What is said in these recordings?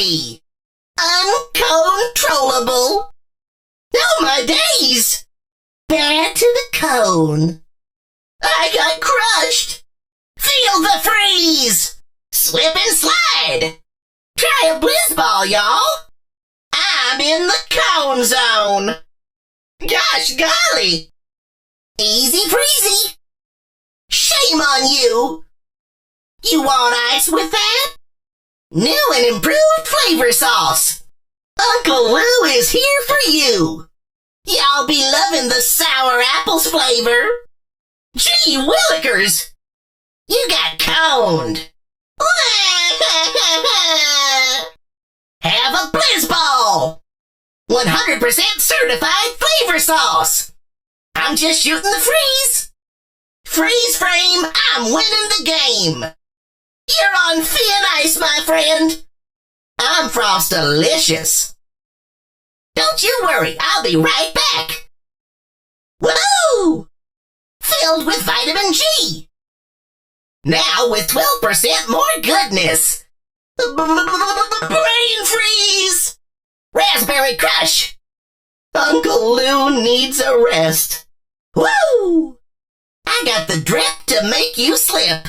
energy. Uncontrollable. Oh my days! Back to the cone. I got crushed. Feel the freeze. Slip and slide. Try a blizz ball, y'all. I'm in the cone zone. Gosh golly. Easy freezy. Shame on you. You want ice with that? New and improved flavor sauce. Uncle Lou is here for you. Y'all be loving the sour apples flavor. Gee willikers. You got coned. Have a blizz ball. 100% certified flavor sauce. I'm just shooting the freeze. Freeze frame, I'm winning the game. You're on thin ice, my friend. I'm Frostalicious. Don't you worry, I'll be right back. Woohoo! Filled with vitamin G. Now with 12% more goodness. Brain freeze! Raspberry crush! Uncle Lou needs a rest. Woo! I got the drip to make you slip.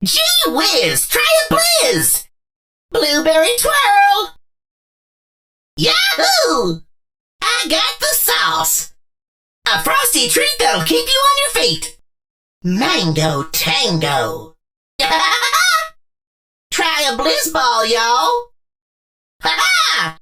Gee whiz, try a blizz! Blueberry twirl! Yahoo! I got the sauce. A frosty treat that'll keep you on your feet. Mango tango. Try a blizz ball, y'all. Ha-ha!